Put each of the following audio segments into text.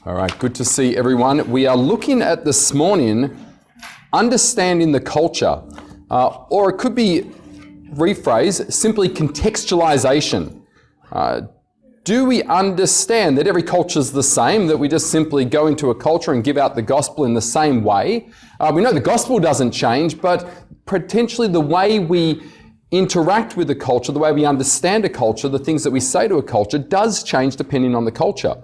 All right, good to see everyone. We are looking at this morning understanding the culture, or it could be rephrased simply contextualization. Do we understand that every culture is the same, that we just simply go into a culture and give out the gospel in the same way? We know the gospel doesn't change, but potentially the way we interact with the culture, the way we understand a culture, the things that we say to a culture does change depending on the culture.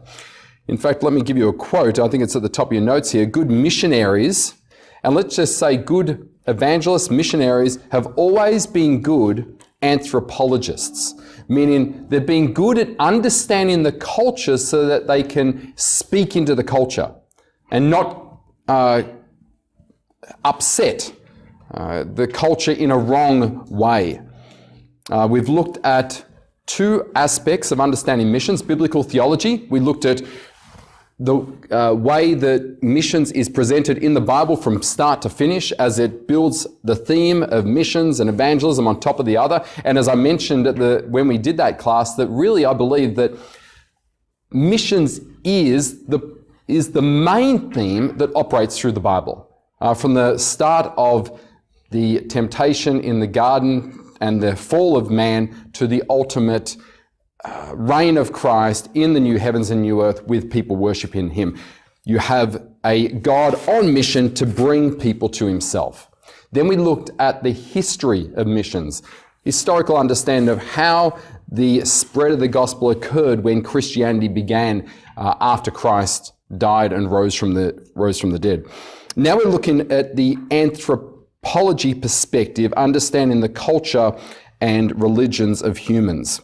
In fact, let me give you a quote. I think it's at the top of your notes here. Good missionaries, and let's just say good evangelists, missionaries, have always been good anthropologists, meaning they've been good at understanding the culture so that they can speak into the culture and not upset the culture in a wrong way. We've looked at two aspects of understanding missions: biblical theology. We looked at the way that missions is presented in the Bible from start to finish, as it builds the theme of missions and evangelism on top of the other. And as I mentioned when we did that class, that really I believe that missions is the main theme that operates through the Bible. From the start of the temptation in the garden and the fall of man to the ultimate reign of Christ in the new heavens and new earth with people worshiping him. You have a God on mission to bring people to himself. Then we looked at the history of missions, historical understanding of how the spread of the gospel occurred when Christianity began after Christ died and rose from the dead. Now we're looking at the anthropology perspective, understanding the culture and religions of humans,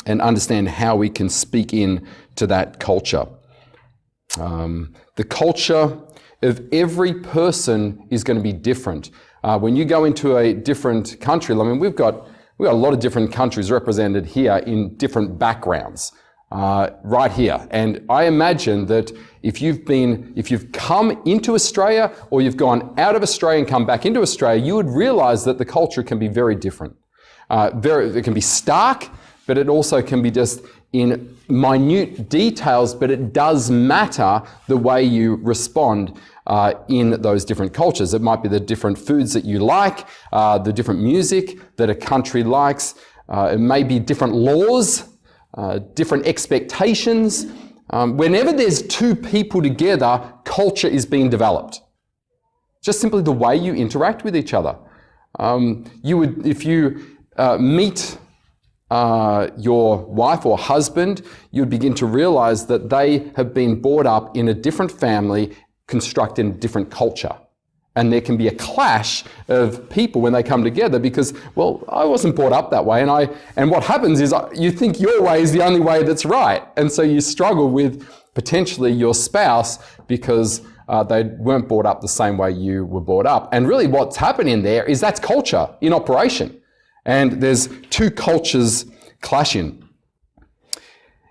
and understand how we can speak in to that culture. The culture of every person is going to be different. When you go into a different country, I mean, we've got a lot of different countries represented here in different backgrounds, right here. And I imagine that if you've come into Australia or you've gone out of Australia and come back into Australia, you would realize that the culture can be very different. It can be stark, but it also can be just in minute details, but it does matter the way you respond in those different cultures. It might be the different foods that you like, the different music that a country likes. It may be different laws, different expectations. Whenever there's two people together, culture is being developed. Just simply the way you interact with each other. If you meet your wife or husband, you'd begin to realize that they have been brought up in a different family, constructed in a different culture. And there can be a clash of people when they come together because, well, I wasn't brought up that way. And what happens is you think your way is the only way that's right. And so you struggle with potentially your spouse because they weren't brought up the same way you were brought up. And really what's happening there is that's culture in operation. And there's two cultures clashing.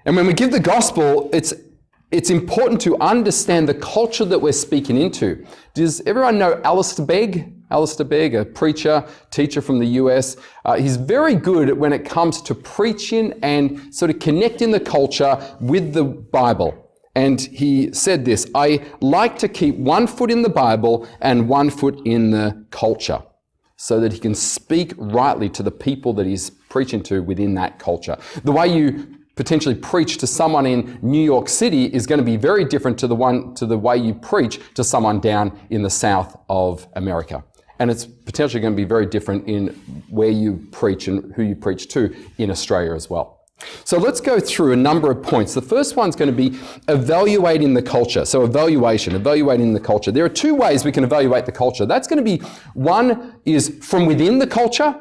And when we give the gospel, it's important to understand the culture that we're speaking into. Does everyone know Alistair Begg? Alistair Begg, a preacher, teacher from the US. He's very good when it comes to preaching and sort of connecting the culture with the Bible. And he said this: I like to keep 1 foot in the Bible and 1 foot in the culture, so that he can speak rightly to the people that he's preaching to within that culture. The way you potentially preach to someone in New York City is going to be very different to the way you preach to someone down in the south of America. And it's potentially going to be very different in where you preach and who you preach to in Australia as well. So let's go through a number of points. The first one's going to be evaluating the culture. So evaluating the culture. There are two ways we can evaluate the culture. That's going to be, one is from within the culture.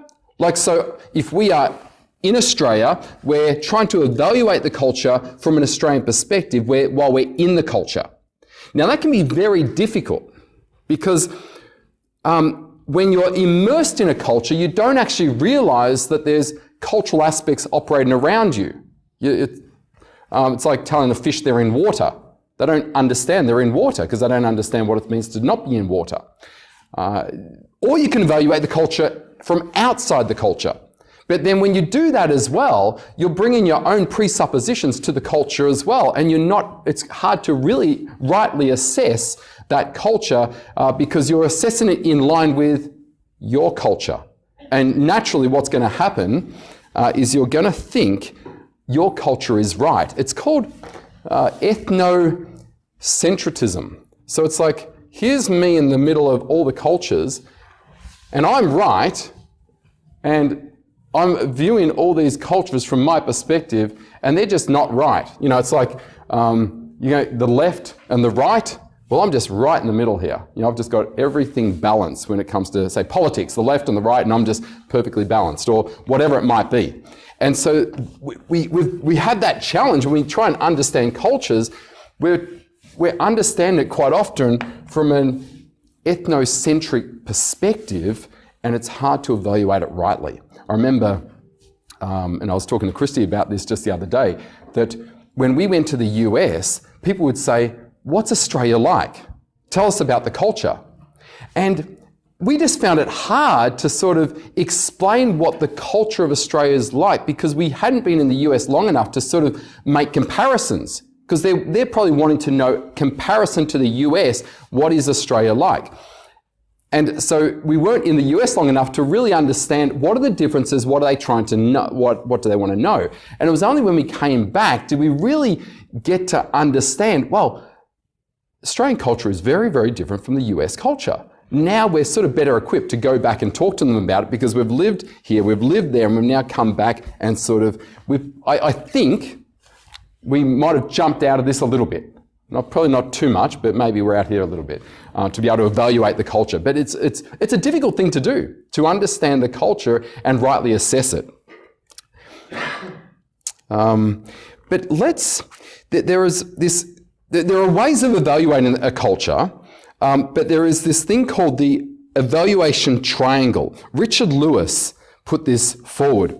So if we are in Australia, we're trying to evaluate the culture from an Australian perspective while we're in the culture. Now that can be very difficult because when you're immersed in a culture, you don't actually realize that there's cultural aspects operating around you. It's like telling a fish they're in water. They don't understand they're in water because they don't understand what it means to not be in water. Or you can evaluate the culture from outside the culture. But then when you do that as well, you're bringing your own presuppositions to the culture as well. And it's hard to really rightly assess that culture because you're assessing it in line with your culture. And naturally what's going to happen is you're going to think your culture is right. It's called ethnocentrism. So it's like, here's me in the middle of all the cultures, and I'm right, and I'm viewing all these cultures from my perspective, and they're just not right. It's like, the left and the right. Well, I'm just right in the middle here. I've just got everything balanced when it comes to, say, politics, the left and the right, and I'm just perfectly balanced, or whatever it might be. And so we have that challenge when we try and understand cultures. We're understanding it quite often from an ethnocentric perspective, and it's hard to evaluate it rightly. I remember, and I was talking to Christy about this just the other day, that when we went to the US, people would say, "What's Australia like? Tell us about the culture." And we just found it hard to sort of explain what the culture of Australia is like because we hadn't been in the US long enough to sort of make comparisons, because they're probably wanting to know, comparison to the US, what is Australia like? And so we weren't in the US long enough to really understand what are the differences, what are they trying to know, what do they want to know? And it was only when we came back did we really get to understand, well, Australian culture is very, very different from the US culture. Now we're sort of better equipped to go back and talk to them about it because we've lived here, we've lived there, and we've now come back and sort of, I think we might have jumped out of this a little bit. Probably not too much, but maybe we're out here a little bit to be able to evaluate the culture. But it's a difficult thing to do, to understand the culture and rightly assess it. But there are ways of evaluating a culture, but there is this thing called the evaluation triangle. Richard Lewis put this forward.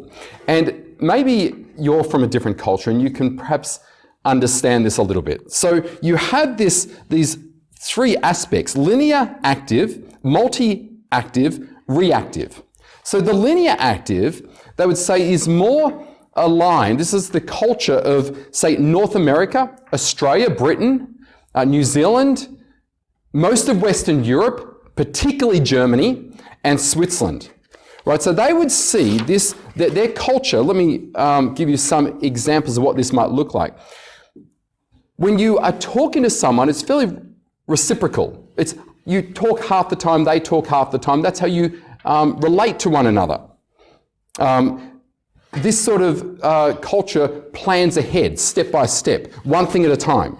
And maybe you're from a different culture and you can perhaps understand this a little bit. So you have these three aspects: linear active, multi-active, reactive. So the linear active, they would say, is more aligned. This is the culture of, say, North America, Australia, Britain, New Zealand, most of Western Europe, particularly Germany, and Switzerland. Right, so they would see this, that their culture, let me give you some examples of what this might look like. When you are talking to someone, it's fairly reciprocal. It's you talk half the time, they talk half the time. That's how you relate to one another. This sort of culture plans ahead, step by step, one thing at a time.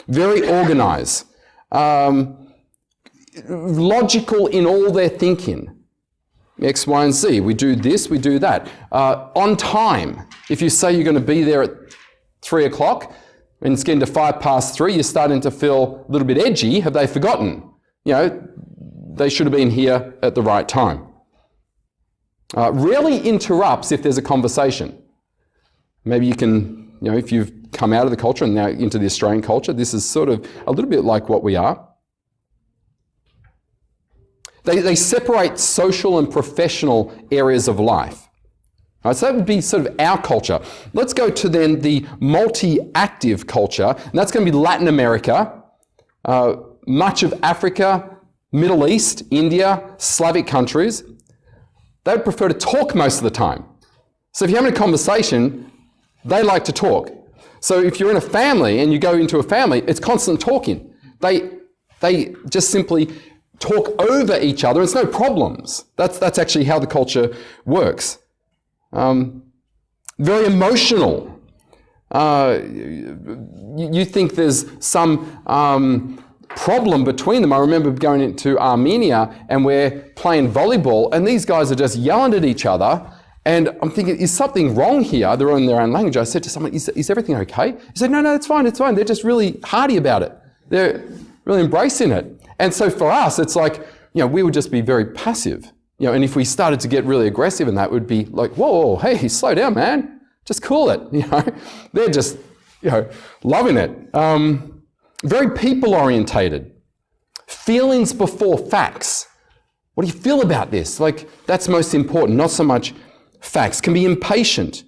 Very organised. Logical in all their thinking. X, Y, and Z. We do this, we do that. On time. If you say you're going to be there at 3 o'clock and it's getting to 3:05, you're starting to feel a little bit edgy. Have they forgotten? They should have been here at the right time. Rarely interrupts if there's a conversation. Maybe you can, if you've come out of the culture and now into the Australian culture, this is sort of a little bit like what we are. They separate social and professional areas of life. Right, so that would be sort of our culture. Let's go to then the multi-active culture, and that's going to be Latin America, much of Africa, Middle East, India, Slavic countries. They would prefer to talk most of the time. So if you're having a conversation, they like to talk. So if you're in a family and you go into a family, it's constant talking. They just simply talk over each other. It's no problems. That's actually how the culture works. Very emotional. You think there's some problem between them. I remember going into Armenia and we're playing volleyball and these guys are just yelling at each other, and I'm thinking, is something wrong here? They're in their own language. I said to someone, is everything okay? He said, no, it's fine. They're just really hearty about it. They're really embracing it. And so for us, it's like, we would just be very passive. And if we started to get really aggressive in that, would be like, whoa, hey, slow down, man. Just cool it. They're just, loving it. Very people orientated. Feelings before facts. What do you feel about this? Like, that's most important, not so much facts, can be impatient,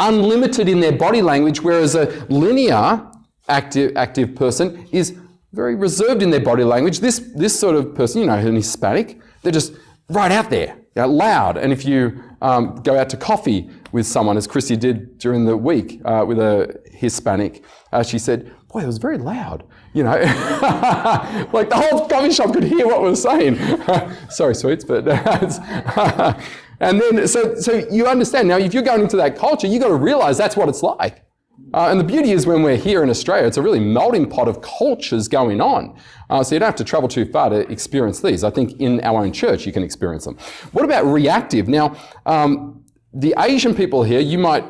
unlimited in their body language, whereas a linear active person is very reserved in their body language. This sort of person, an Hispanic, they're just right out there, loud. And if you go out to coffee with someone, as Chrissy did during the week with a Hispanic, she said, boy, it was very loud, like the whole coffee shop could hear what we were saying. Sorry, sweets, but and then, so you understand now, if you're going into that culture, you've got to realize that's what it's like. And the beauty is when we're here in Australia, it's a really melting pot of cultures going on. So you don't have to travel too far to experience these. I think in our own church, you can experience them. What about reactive? Now, the Asian people here,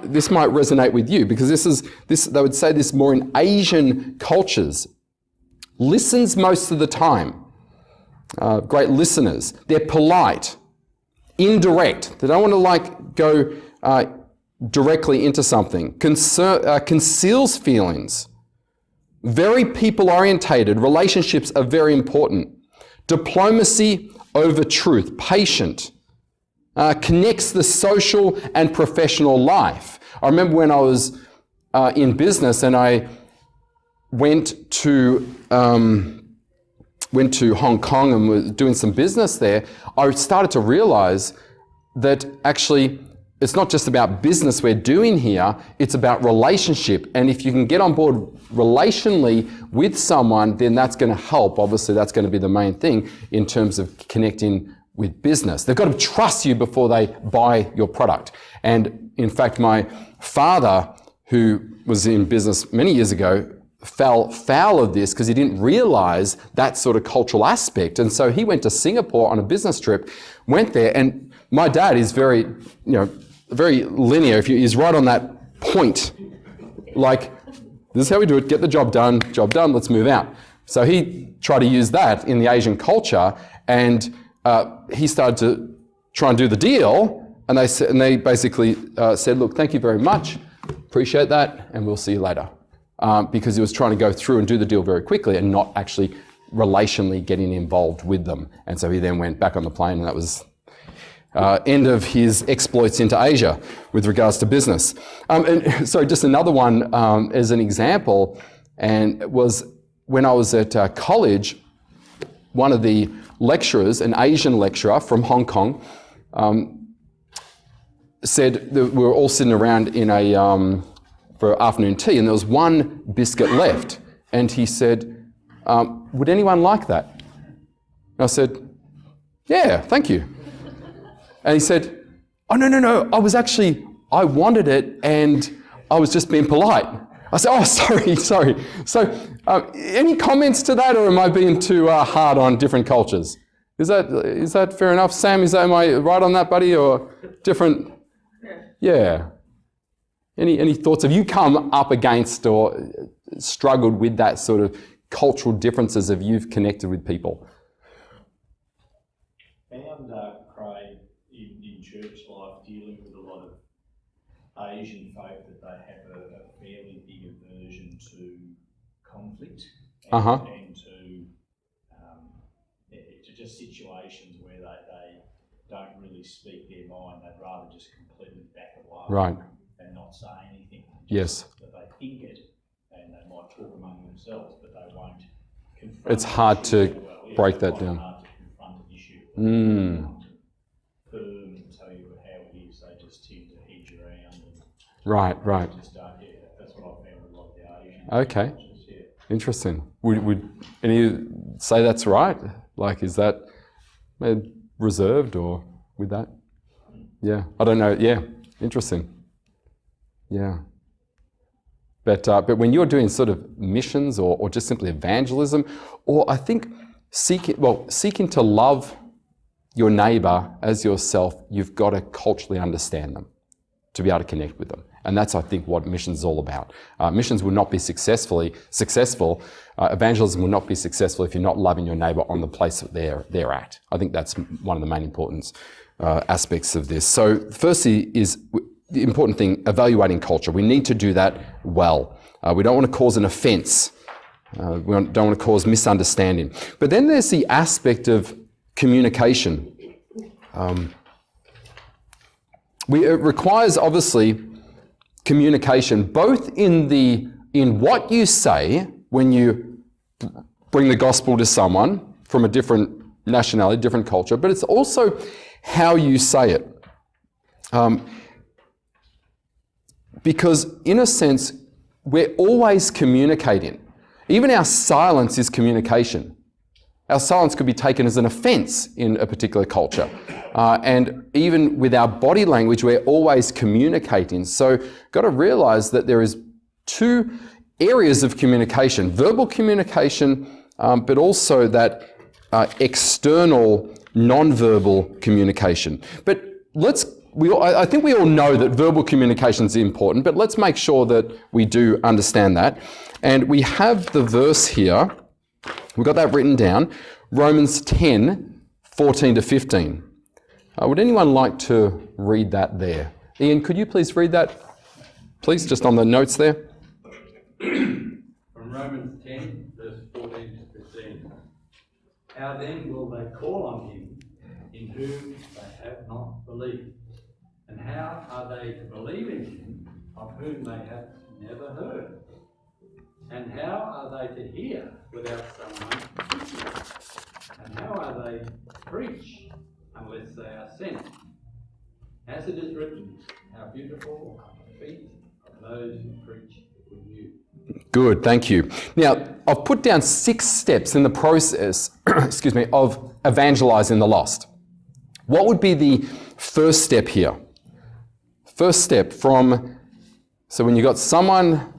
this might resonate with you, because they would say this more in Asian cultures. Listens most of the time. Great listeners. They're polite, indirect. They don't want to go directly into something. Conceals feelings. Very people-orientated. Relationships are very important. Diplomacy over truth. Patient. Connects the social and professional life. I remember when I was in business and I went to Hong Kong and was doing some business there, I started to realize that actually it's not just about business we're doing here, it's about relationship. And if you can get on board relationally with someone, then that's going to help. Obviously, that's going to be the main thing in terms of connecting with business. They've got to trust you before they buy your product. And in fact, my father, who was in business many years ago, fell foul of this because he didn't realize that sort of cultural aspect. And so he went to Singapore on a business trip, went there, and my dad is very, very linear. He's right on that point. Like, this is how we do it, get the job done, let's move out. So he tried to use that in the Asian culture, and he started to try and do the deal, and they basically said, look, thank you very much, appreciate that, and we'll see you later. Because he was trying to go through and do the deal very quickly and not actually relationally getting involved with them. And so he then went back on the plane, and that was end of his exploits into Asia with regards to business. And so just another one as an example, and it was when I was at college, one of the lecturers, an Asian lecturer from Hong Kong, said that we were all sitting around in for afternoon tea, and there was one biscuit left. And he said, would anyone like that? And I said, yeah, thank you. And he said, oh, no, I wanted it and I was just being polite. I said, oh, sorry. So any comments to that, or am I being too hard on different cultures? Is that fair enough? Sam, am I right on that, buddy, or different? Yeah. Any thoughts? Have you come up against or struggled with that sort of cultural differences as you've connected with people? Found, Craig, in church life, dealing with a lot of Asian folk, that they have a fairly big aversion to conflict and to just situations where they don't really speak their mind. They'd rather just completely back away. Right. And not say anything. Yes. That they think it, and they might talk among themselves, but they won't confront. It's hard to break that down. Hard to confront an issue. Firm and tell you how it is. They just tend to hedge around. And right. Just that's what I found with a lot of the Asian. Okay. Cultures, yeah. Interesting. Would any of you say that's right? Like, is that reserved or with that? Yeah. I don't know. Yeah. Interesting. Yeah. But when you're doing sort of missions or just simply evangelism, or I think seeking to love your neighbour as yourself, you've got to culturally understand them to be able to connect with them. And that's, I think, what missions is all about. Missions will not be successful. Evangelism will not be successful if you're not loving your neighbour on the place that they're at. I think that's one of the main important aspects of this. So firstly is the important thing, evaluating culture. We need to do that well. We don't want to cause an offence. We don't want to cause misunderstanding. But then there's the aspect of communication. it requires obviously communication, both in what you say when you bring the gospel to someone from a different nationality, different culture, but it's also how you say it. Because in a sense, we're always communicating. Even our silence is communication. Our silence could be taken as an offence in a particular culture. And even with our body language, we're always communicating. So got to realise that there is two areas of communication: verbal communication, but also that external, non-verbal communication. But I think we all know that verbal communication is important, but let's make sure that we do understand that. And we have the verse here. We've got that written down. Romans 10, 14 to 15. Would anyone like to read that there? Ian, could you please read that, please, just on the notes there? From Romans 10, verse 14 to 15. How then will they call on him in whom they have not believed? And how are they to believe in him of whom they have never heard? And how are they to hear without someone teaching? And how are they to preach unless they are sent? As it is written, how beautiful are the feet of those who preach the good news. Good, thank you. Now, I've put down 6 steps in the process, of evangelizing the lost. What would be the first step here? First step so when you got someone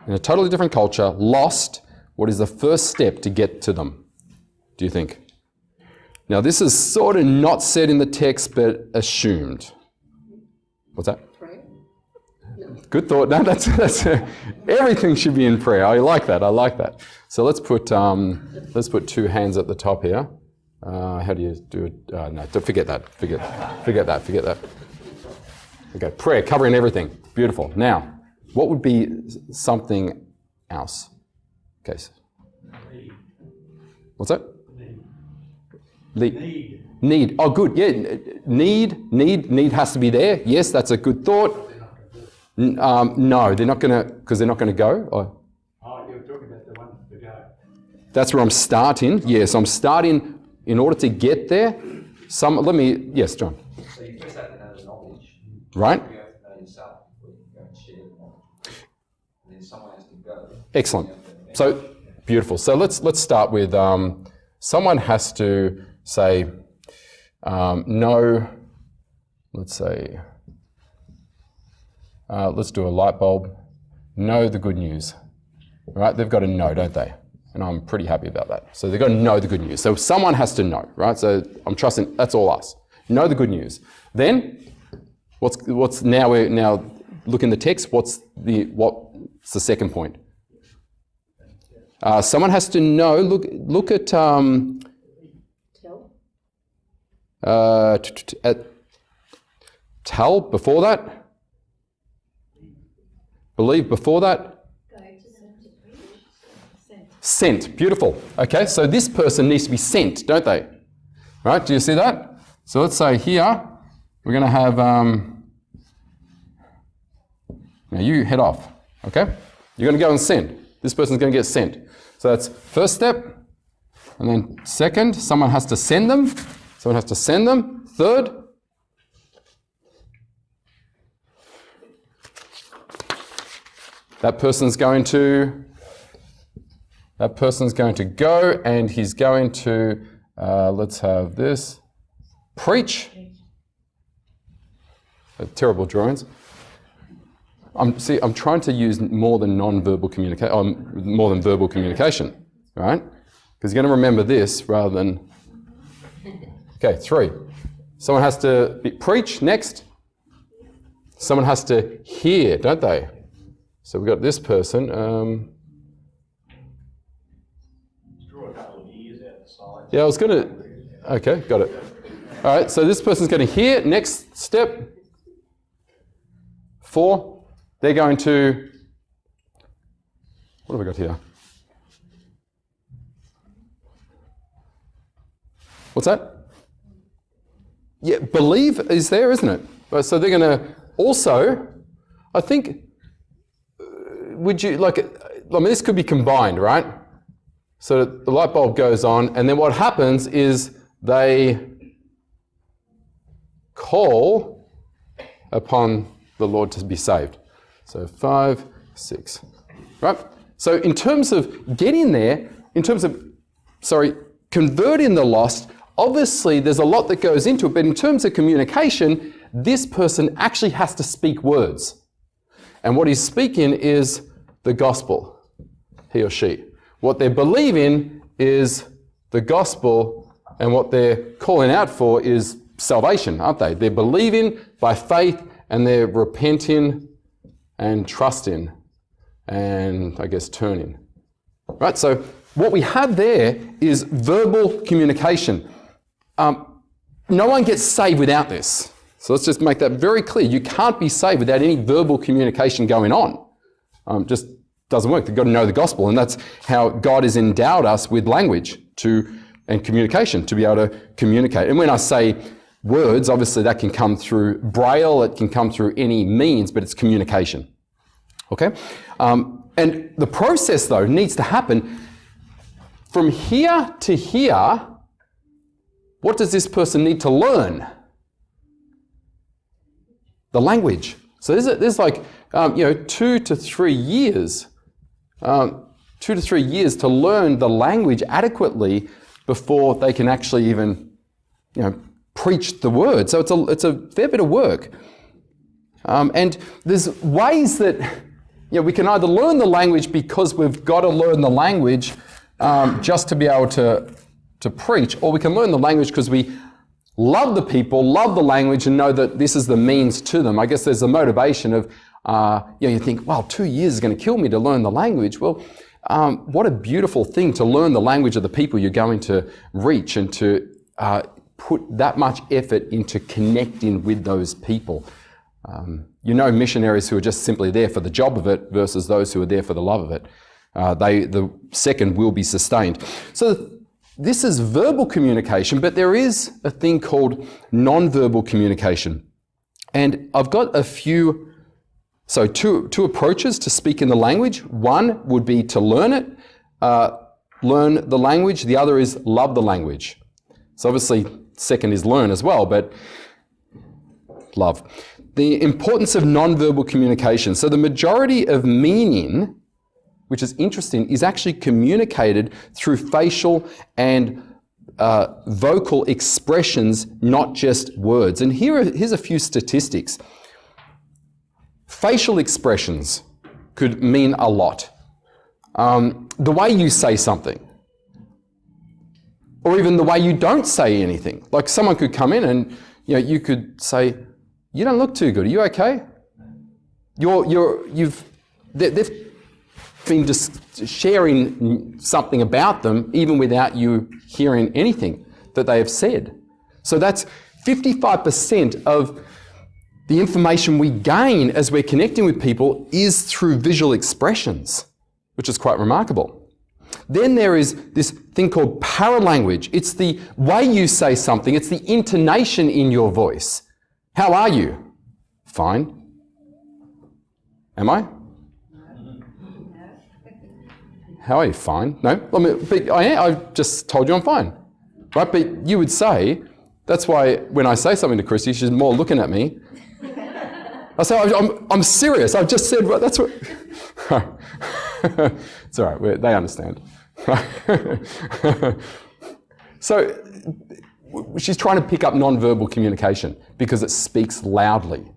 in a totally different culture, lost, what is the first step to get to them, do you think? Now, this is sort of not said in the text, but assumed. What's that? Pray? No. Good thought. No, that's everything should be in prayer. I like that. So let's put 2 hands at the top here. How do you do it? No, forget that. Forget that. Okay, prayer, covering everything. Beautiful. Now, what would be something else? Okay. What's that? Need. Oh, good. Yeah. Need has to be there. Yes, that's a good thought. No, they're not going to, because they're not going to go. Oh, you're talking about the ones to go. That's where I'm starting. Yes, I'm starting in order to get there. Yes, John. So you first have to know the knowledge. Right. You have to know yourself before you can go and share the knowledge. And then someone has to go. Excellent. So beautiful. So let's start with someone has to say no. Let's say let's do a light bulb. Know the good news. Right? They've got to know, don't they? And I'm pretty happy about that. So they've got to know the good news. So someone has to know, right? So I'm trusting that's all us. Know the good news. Then what's now look in the text. What's the second point? Someone has to know. Look at tell before that. Believe before that. Sent. Beautiful. Okay, so this person needs to be sent, don't they? Right? Do you see that? So let's say here we're going to have. Now you head off. Okay, you're going to go and send. This person's going to get sent. So that's first step, and then second, someone has to send them. Someone has to send them. Third, that person's going to go, and he's going to, let's have this, preach. Terrible drawings. I'm trying to use more than verbal communication, right? Because you're going to remember this rather than. Okay, 3. Someone has to preach. Next, someone has to hear, don't they? So we've got this person. Draw a couple of ears out the side. Yeah, I was going to. Okay, got it. All right, so this person's going to hear. Next step. 4. They're going to, what have we got here? What's that? Yeah, believe is there, isn't it? Right, so they're going to also, I think, would you, this could be combined, right? So the light bulb goes on, and then what happens is they call upon the Lord to be saved. So 5, 6, right? So in terms of getting there, converting the lost, obviously there's a lot that goes into it, but in terms of communication, this person actually has to speak words. And what he's speaking is the gospel, he or she. What they believe in is the gospel, and what they're calling out for is salvation, aren't they? They're believing by faith, and they're repenting and trusting and, I guess, turning. Right? So what we have there is verbal communication. No one gets saved without this. So let's just make that very clear. You can't be saved without any verbal communication going on. Just doesn't work. You've got to know the gospel, and that's how God has endowed us with language and communication to be able to communicate. And when I say words, obviously that can come through Braille, it can come through any means, but it's communication. Okay? And the process, though, needs to happen from here to here. What does this person need to learn? The language. So there's 2 to 3 years, 2 to 3 years to learn the language adequately before they can actually even, preach the word. So it's a fair bit of work. And there's ways that we can either learn the language because we've got to learn the language just to be able to preach, or we can learn the language because we love the people, love the language, and know that this is the means to them. I guess there's a motivation of, you think, well, 2 years is going to kill me to learn the language. Well, what a beautiful thing to learn the language of the people you're going to reach, and to put that much effort into connecting with those people. Missionaries who are just simply there for the job of it versus those who are there for the love of it. The second will be sustained. So this is verbal communication, but there is a thing called non-verbal communication. And I've got two approaches to speak in the language. One would be to learn it, learn the language. The other is love the language. So obviously, second is learn as well, but love. The importance of non-verbal communication. So the majority of meaning, which is interesting, is actually communicated through facial and vocal expressions, not just words. And here's a few statistics. Facial expressions could mean a lot. The way you say something, or even the way you don't say anything. Like someone could come in and you could say, "You don't look too good. Are you okay?" They've been just sharing something about them even without you hearing anything that they have said. So that's 55% of the information we gain as we're connecting with people is through visual expressions, which is quite remarkable. Then there is this thing called paralanguage. It's the way you say something. It's the intonation in your voice. How are you? Fine. Am I? How are you? Fine. No? But I've just told you I'm fine. Right? But you would say, that's why when I say something to Christy, she's more looking at me. I say, I'm serious. I've just said, that's what... It's all right. They understand. So she's trying to pick up non-verbal communication because it speaks loudly,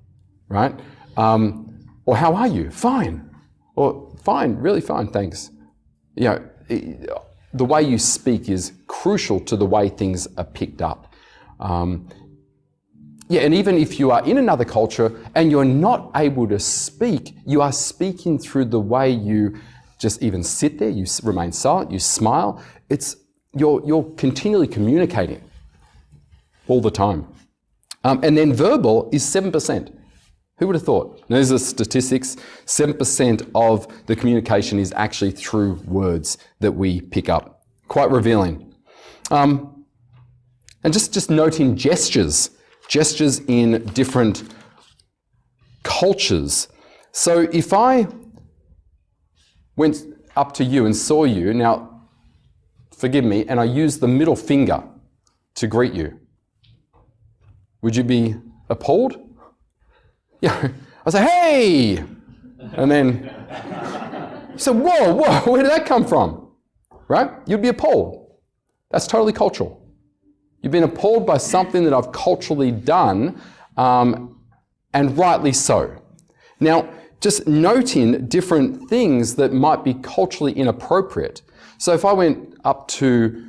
right? Or how are you? Fine. Or fine, really fine, thanks. The way you speak is crucial to the way things are picked up. And even if you are in another culture and you're not able to speak, you are speaking through the way you just even sit there, you remain silent, you smile. You're continually communicating all the time. And then verbal is 7%. Who would have thought? Now, these are statistics. 7% of the communication is actually through words that we pick up. Quite revealing. And just noting gestures in different cultures. So if I went up to you and saw you, now forgive me, and I used the middle finger to greet you, would you be appalled? Yeah, I say, hey! And then, so whoa, where did that come from? Right? You'd be appalled. That's totally cultural. You've been appalled by something that I've culturally done, and rightly so. Now, just noting different things that might be culturally inappropriate. So if I went up to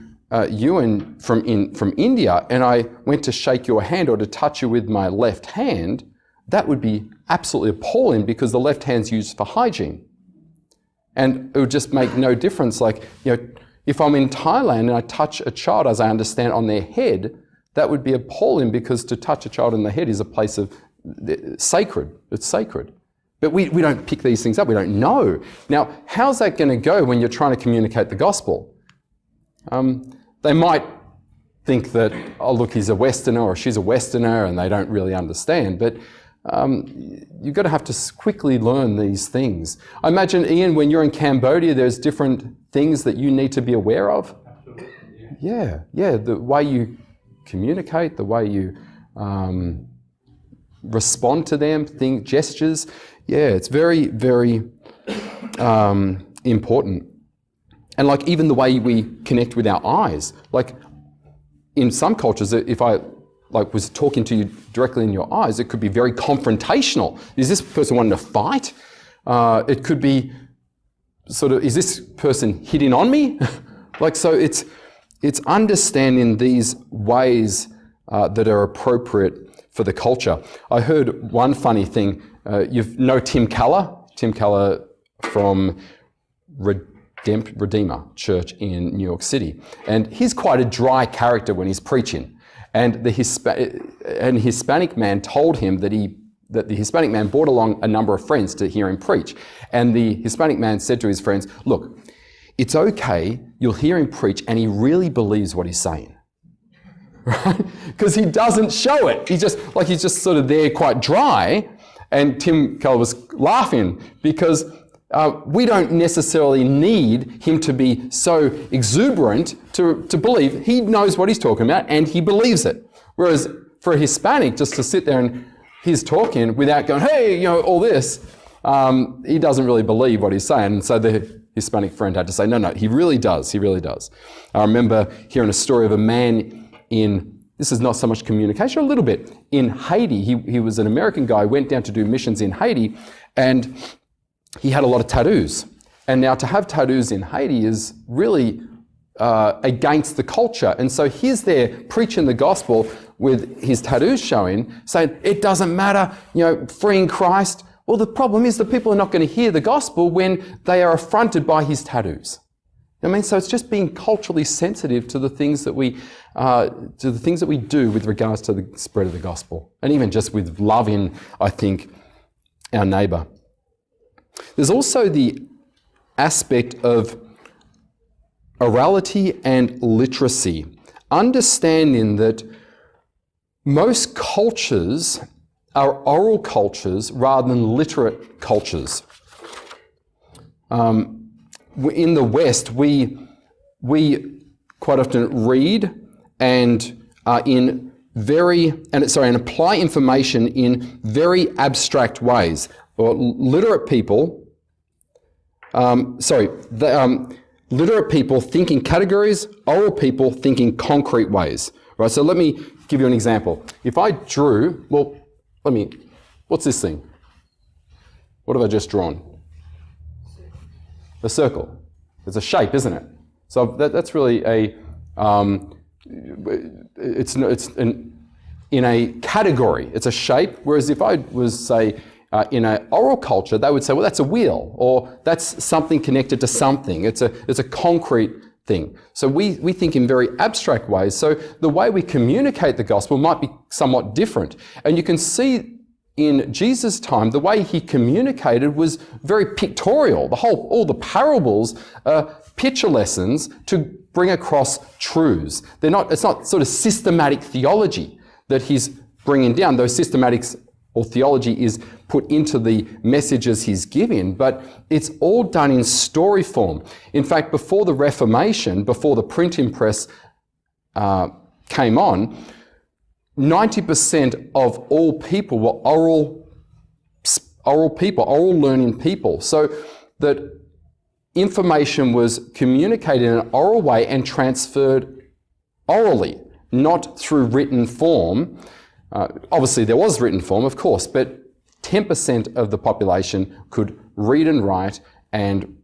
you from India and I went to shake your hand or to touch you with my left hand, that would be absolutely appalling because the left hand's used for hygiene. And it would just make no difference. Like, if I'm in Thailand and I touch a child, as I understand, on their head, that would be appalling because to touch a child on the head is a place of sacred. It's sacred. But we don't pick these things up. We don't know. Now, how's that going to go when you're trying to communicate the gospel? They might think that, oh, look, he's a Westerner or she's a Westerner, and they don't really understand. But you've got to have to quickly learn these things. I imagine, Ian, when you're in Cambodia, there's different things that you need to be aware of. Absolutely, Yeah. The way you communicate, the way you respond to them, gestures. Yeah, it's very, very important. And like even the way we connect with our eyes. Like in some cultures, if I was talking to you directly in your eyes, it could be very confrontational. Is this person wanting to fight? It could be sort of, is this person hitting on me? So it's understanding these ways that are appropriate for the culture. I heard one funny thing. You know Tim Keller? Tim Keller from Redeemer Church in New York City. And he's quite a dry character when he's preaching. And the Hispanic man told him that the Hispanic man brought along a number of friends to hear him preach. And the Hispanic man said to his friends, look, it's okay, you'll hear him preach, and he really believes what he's saying. Right? Because he doesn't show it. He's just sort of there quite dry. And Tim Keller was laughing because we don't necessarily need him to be so exuberant to believe. He knows what he's talking about and he believes it. Whereas for a Hispanic, just to sit there and he's talking without going, hey, all this, he doesn't really believe what he's saying. And so the Hispanic friend had to say, no, he really does. He really does. I remember hearing a story of a man this is not so much communication, a little bit, in Haiti. He was an American guy, went down to do missions in Haiti, and he had a lot of tattoos. And now to have tattoos in Haiti is really against the culture. And so he's there preaching the gospel with his tattoos showing, saying, it doesn't matter, freeing Christ. Well, the problem is that people are not going to hear the gospel when they are affronted by his tattoos. So it's just being culturally sensitive to the things that we do with regards to the spread of the gospel, and even just with loving, I think, our neighbour. There's also the aspect of orality and literacy, understanding that most cultures are oral cultures rather than literate cultures. In the West, we quite often read and are and apply information in very abstract ways. Or literate people, literate people think in categories, oral people think in concrete ways. Right. So let me give you an example. If I drew, what's this thing? What have I just drawn? A circle. It's a shape, isn't it? So that's really in a category. It's a shape. Whereas if I was, say, in an oral culture, they would say, well, that's a wheel, or that's something connected to something. It's a concrete thing. So we think in very abstract ways. So the way we communicate the gospel might be somewhat different. And you can see in Jesus' time, the way he communicated was very pictorial. All the parables are picture lessons to bring across truths. It's not sort of systematic theology that he's bringing down. Those systematics or theology is put into the messages he's giving, but it's all done in story form. In fact, before the Reformation, before the printing press came on, 90% of all people were oral people, oral learning people. So that information was communicated in an oral way and transferred orally, not through written form. Obviously there was written form, of course, but 10% of the population could read and write and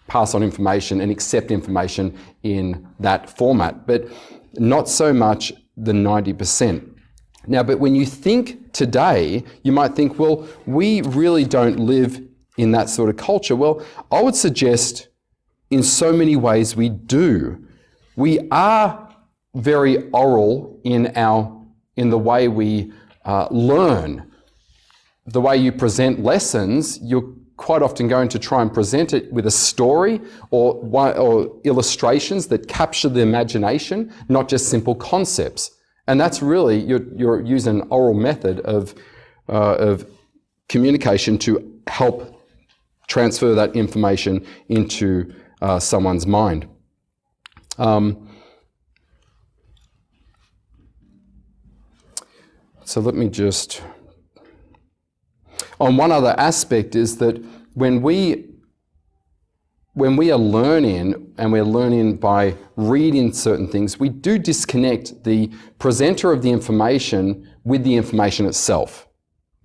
pass on information and accept information in that format, but not so much the 90%. Now, but when you think today, you might think, well, we really don't live in that sort of culture. Well, I would suggest in so many ways we do. We are very oral in the way we learn. The way you present lessons, you're quite often going to try and present it with a story or illustrations that capture the imagination, not just simple concepts. And that's really, you're using an oral method of communication to help transfer that information into someone's mind. So let me just... On one other aspect is that when we are learning, and we're learning by reading certain things, we do disconnect the presenter of the information with the information itself.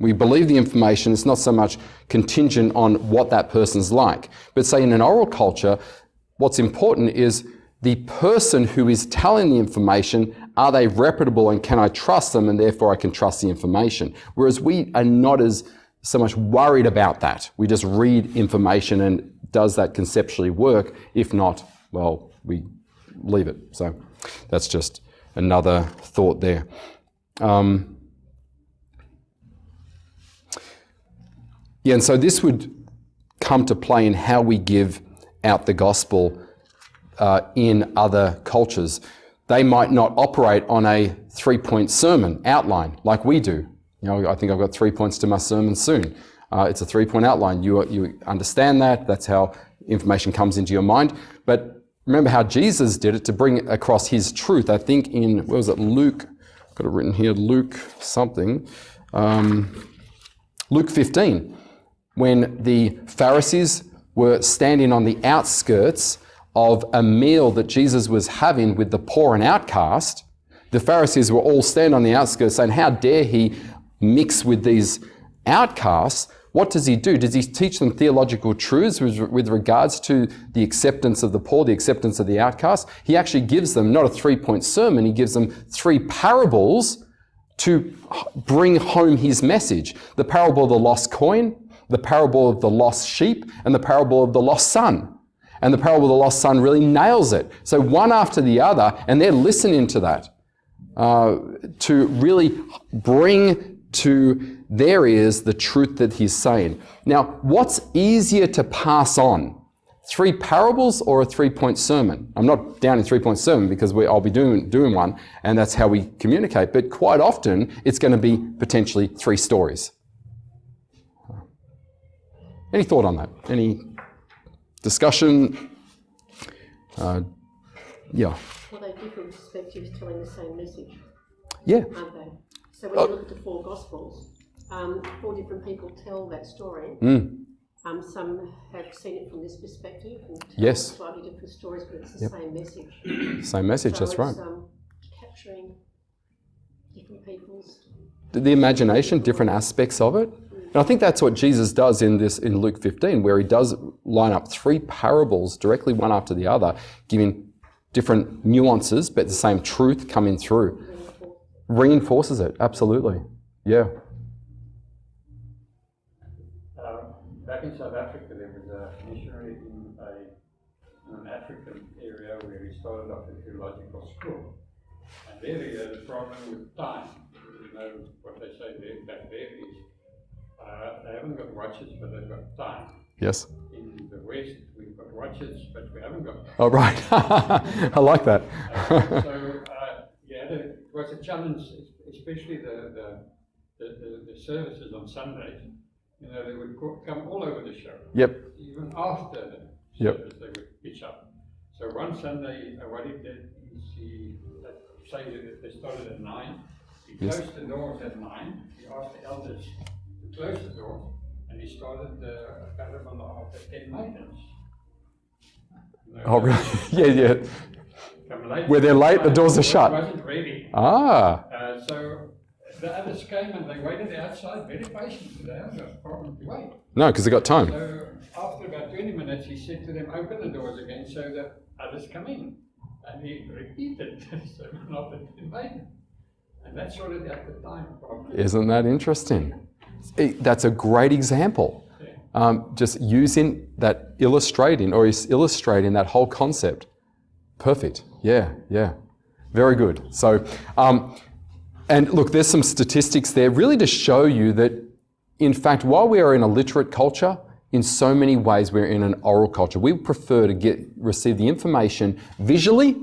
We believe the information is not so much contingent on what that person's like. But say in an oral culture, what's important is the person who is telling the information, are they reputable and can I trust them, and therefore I can trust the information. Whereas we are not so much worried about that. We just read information and does that conceptually work? If not, well, we leave it. So that's just another thought there. Yeah, and so this would come to play in how we give out the gospel in other cultures. They might not operate on a 3-point sermon outline like we do. You know, I think I've got 3 points to my sermon soon. It's a 3-point outline. You understand that. That's how information comes into your mind. But remember how Jesus did it to bring across his truth. I think in, where was it, Luke? I've got it written here, Luke something. Luke 15, when the Pharisees were standing on the outskirts of a meal that Jesus was having with the poor and outcast, the Pharisees were all standing on the outskirts saying, how dare he mix with these outcasts? What does he do? Does he teach them theological truths with regards to the acceptance of the poor, the acceptance of the outcast? He actually gives them not a 3-point sermon, he gives them 3 parables to bring home his message. The parable of the lost coin, the parable of the lost sheep, and the parable of the lost son. And the parable of the lost son really nails it. So one after the other, and they're listening to that to really bring to their ears the truth that he's saying. Now, what's easier to pass on? 3 parables or a 3-point sermon? I'm not down in 3-point sermon because I'll be doing one, and that's how we communicate. But quite often, it's going to be potentially 3 stories. Any thought on that? Any discussion? Yeah. Well, they're different perspectives telling the same message, Yeah. aren't they? So when you look at the 4 Gospels, 4 different people tell that story. Some have seen it from this perspective and tell slightly different stories, but it's the same message. Same message, so that's right. Capturing different people's... The imagination, different aspects of it. And I think that's what Jesus does in Luke 15, where he does line up 3 parables directly one after the other, giving different nuances, but the same truth coming through. Reinforces it, absolutely. Yeah. Back in South Africa, there was a missionary in an African area where he started off a theological school. And there he had a problem with time. You know, what they say back there is, they haven't got watches, but they've got time. Yes. In the West, we've got watches, but we haven't got time. Oh, right. I like that. It was a challenge, especially the the services on Sundays, you know, they would come all over the show. Yep. Even after the Yep. service, they would pitch up. So one Sunday, what he did is say that they started at 9. He Yes. closed the doors at 9. He asked the elders to close the doors, and he started the parable of the 10 maidens. You know, Oh, really? Yeah. come late. Where they're late, the doors are shut. Wasn't ready. Ah, So the others came and they waited outside very patiently. They had no problem to wait. no, because they got time. So after about 20 minutes, he said to them, open the doors again so that others come in. And he repeated so not the 10 maidens. And that's sort of at the time problem. Isn't that interesting? That's a great example. Just using that illustrating that whole concept. Perfect. Yeah. Very good. So, and look, there's some statistics there really to show you that, in fact, while we are in a literate culture, in so many ways we're in an oral culture. We prefer to receive the information visually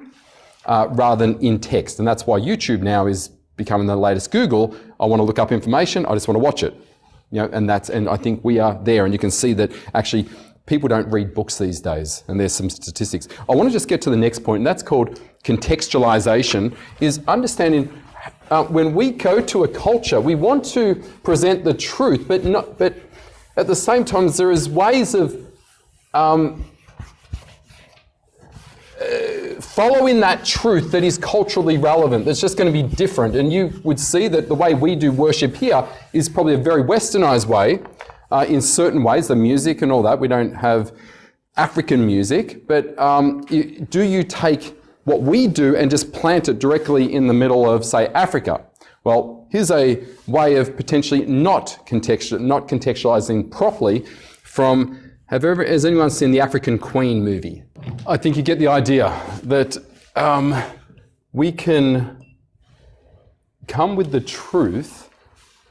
rather than in text. And that's why YouTube now is becoming the latest Google. I want to look up information, I just want to watch it. You know, and I think we are there, and you can see that actually people don't read books these days, and there's some statistics. I want to just get to the next point, and that's called contextualization, is understanding when we go to a culture, we want to present the truth, but at the same time, there is ways of following that truth that is culturally relevant, that's just going to be different. And you would see that the way we do worship here is probably a very westernized way in certain ways, the music and all that. We don't have African music, but do you take what we do and just plant it directly in the middle of, say, Africa? Well, here's a way of potentially not contextualizing properly from, has anyone seen the African Queen movie? I think you get the idea that we can come with the truth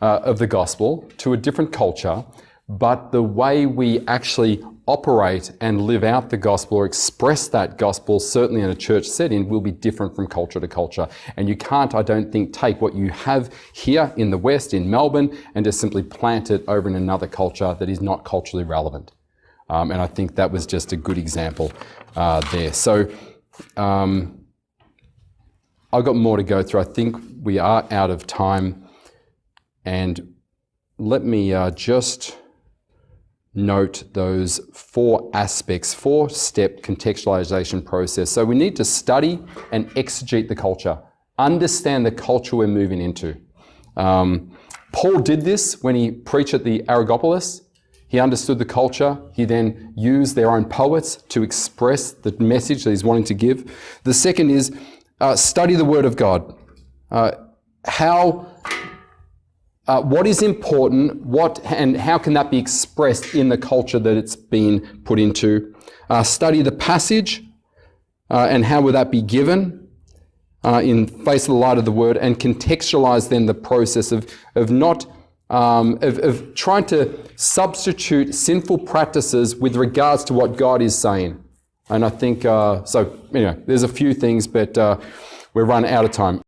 of the gospel to a different culture, but the way we actually operate and live out the gospel or express that gospel, certainly in a church setting, will be different from culture to culture. And you can't, I don't think, take what you have here in the West, in Melbourne, and just simply plant it over in another culture that is not culturally relevant. And I think that was just a good example there. So I've got more to go through. I think we are out of time. And let me just note those 4 aspects, 4-step contextualization process. So we need to study and exegete the culture, understand the culture we're moving into. Paul did this when he preached at the Areopagus. He understood the culture. He then used their own poets to express the message that he's wanting to give. The second is study the Word of God. What is important, and how can that be expressed in the culture that it's been put into? Study the passage, and how will that be given in face of the light of the Word, and contextualize then the process of trying to substitute sinful practices with regards to what God is saying. And I think, there's a few things, but we're run out of time.